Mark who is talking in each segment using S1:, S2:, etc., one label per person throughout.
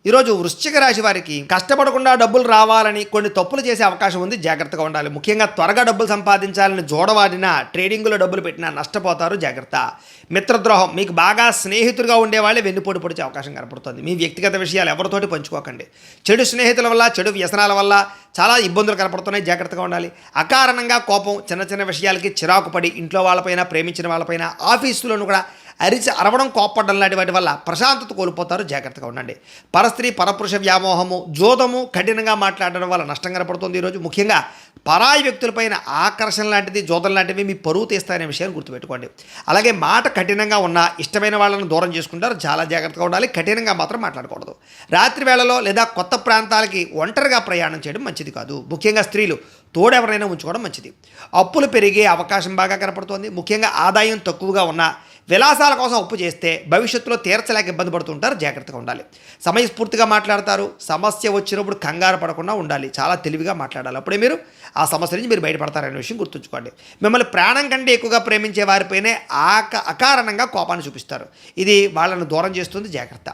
S1: ఈరోజు వృశ్చిక రాశి వారికి కష్టపడకుండా డబ్బులు రావాలని కొన్ని తప్పులు చేసే అవకాశం ఉంది. జాగ్రత్తగా ఉండాలి. ముఖ్యంగా త్వరగా డబ్బులు సంపాదించాలని జోడవాడినా ట్రేడింగ్లో డబ్బులు పెట్టినా నష్టపోతారు. జాగ్రత్త. మిత్రద్రోహం, మీకు బాగా స్నేహితులుగా ఉండేవాళ్ళే వెన్నుపోటు పొడిచే అవకాశం కనపడుతుంది. మీ వ్యక్తిగత విషయాలు ఎవరితోటి పంచుకోకండి. చెడు స్నేహితుల వల్ల, చెడు వ్యసనాల వల్ల చాలా ఇబ్బందులు కనపడుతున్నాయి. జాగ్రత్తగా ఉండాలి. అకారణంగా కోపం, చిన్న చిన్న విషయాలకి చిరాకు పడి ఇంట్లో వాళ్ళపైన, ప్రేమించిన వాళ్ళపైన, ఆఫీసులోనూ కూడా అరవడం, కోప్పడం లాంటి వాటి వల్ల ప్రశాంతత కోల్పోతారు. జాగ్రత్తగా ఉండండి. పరస్త్రీ పరపురుష వ్యామోహము, జోదము, కఠినంగా మాట్లాడడం వల్ల నష్టం కనపడుతుంది. ఈరోజు ముఖ్యంగా పరాయి వ్యక్తులపైన ఆకర్షణ లాంటిది, జోదం లాంటివి మీ పరువు తీస్తాయనే విషయాన్ని గుర్తుపెట్టుకోండి. అలాగే మాట కఠినంగా ఉన్న ఇష్టమైన వాళ్ళని దూరం చేసుకుంటారు. చాలా జాగ్రత్తగా ఉండాలి. కఠినంగా మాత్రం మాట్లాడకూడదు. రాత్రి వేళలో లేదా కొత్త ప్రాంతాలకి ఒంటరిగా ప్రయాణం చేయడం మంచిది కాదు. ముఖ్యంగా స్త్రీలు తోడెవరైనా ఉంచుకోవడం మంచిది. అప్పులు పెరిగే అవకాశం బాగా కనపడుతోంది. ముఖ్యంగా ఆదాయం తక్కువగా ఉన్న విలాసాల కోసం అప్పు చేస్తే భవిష్యత్తులో తీర్చలేక ఇబ్బంది పడుతుంటారు. జాగ్రత్తగా ఉండాలి. సమయస్ఫూర్తిగా మాట్లాడతారు. సమస్య వచ్చినప్పుడు కంగారు పడకుండా ఉండాలి. చాలా తెలివిగా మాట్లాడాలి. అప్పుడే మీరు ఆ సమస్య నుంచి మీరు బయటపడతారనే విషయం గుర్తుంచుకోండి. మిమ్మల్ని ప్రాణం కంటే ఎక్కువగా ప్రేమించే వారిపైనే అకారణంగా కోపాన్ని చూపిస్తారు. ఇది వాళ్ళను దూరం చేస్తుంది. జాగ్రత్త.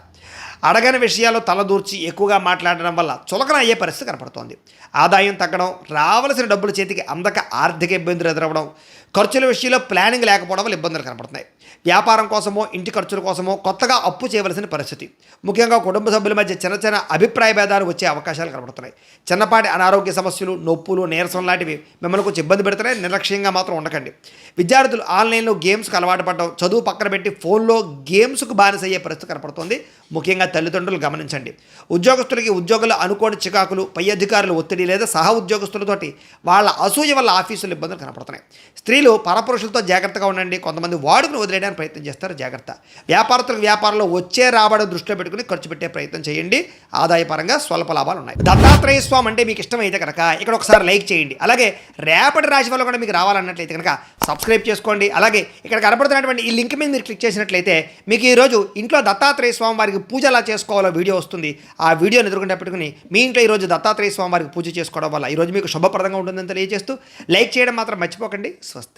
S1: అడగని విషయాల్లో తలదూర్చి ఎక్కువగా మాట్లాడడం వల్ల చులకన అయ్యే పరిస్థితి కనపడుతోంది. ఆదాయం తగ్గడం, రావలసిన డబ్బులు చేతికి అందక ఆర్థిక ఇబ్బందులు ఎదురవ్వడం, ఖర్చుల విషయంలో ప్లానింగ్ లేకపోవడం వల్ల ఇబ్బందులు కనపడుతున్నాయి. వ్యాపారం కోసమో, ఇంటి ఖర్చుల కోసమో కొత్తగా అప్పు చేయవలసిన పరిస్థితి. ముఖ్యంగా కుటుంబ సభ్యుల మధ్య చిన్న చిన్న అభిప్రాయ భేదాలు వచ్చే అవకాశాలు కనపడుతున్నాయి. చిన్నపాటి అనారోగ్య సమస్యలు, నొప్పులు, నీరసం లాంటివి మిమ్మల్ని కొంచెం ఇబ్బంది పెడుతున్నాయి. నిర్లక్ష్యంగా మాత్రం ఉండకండి. విద్యార్థులు ఆన్లైన్లో గేమ్స్కి అలవాటు పడడం, చదువు పక్కన పెట్టి ఫోన్లో గేమ్స్కు బానిసయ్యే పరిస్థితి కనపడుతుంది. ముఖ్యంగా తల్లిదండ్రులు గమనించండి. ఉద్యోగస్తులకి ఉద్యోగులు అనుకోని చికాకులు, పై అధికారులు ఒత్తిడి లేదా సహ ఉద్యోగస్తులతోటి వాళ్ళ అసూయ వల్ల ఆఫీసులు ఇబ్బందులు కనపడుతున్నాయి. స్త్రీలు పరపురుషులతో జాగ్రత్తగా ఉండండి. కొంతమంది వాడుకుని వదిలేయడానికి ప్రయత్నం చేస్తారు. జాగ్రత్త. వ్యాపారస్తులకు వ్యాపారంలో వచ్చే రాబడి దృష్టిలో పెట్టుకుని ఖర్చు పెట్టే ప్రయత్నం చేయండి. ఆదాయపరంగా స్వల్ప లాభాలు ఉన్నాయి. దత్తాత్రేయ స్వామి అంటే మీకు ఇష్టమైతే కనుక ఇక్కడ ఒకసారి లైక్ చేయండి. అలాగే రేపటి రాశి వల్ల కూడా మీకు రావాలన్నట్లయితే కనుక సబ్స్క్రైబ్ చేసుకోండి. అలాగే ఇక్కడ కనపడుతున్నటువంటి ఈ లింక్ మీద మీరు క్లిక్ చేసినట్లయితే మీకు ఈరోజు ఇంట్లో దత్తాత్రేయ స్వామి వారికి పూజ ఎలా చేసుకోవాలో వీడియో వస్తుంది. ఆ వీడియోని ఎదురుకుంటే పెట్టుకుని మీ ఇంట్లో ఈరోజు దత్తాత్రేయ స్వామి వారికి పూజ చేసుకోవడం వల్ల ఈరోజు మీకు శుభప్రదంగా ఉంటుందని తెలియజేస్తూ లైక్ చేయడం మాత్రం మర్చిపోకండి. స్వస్తి.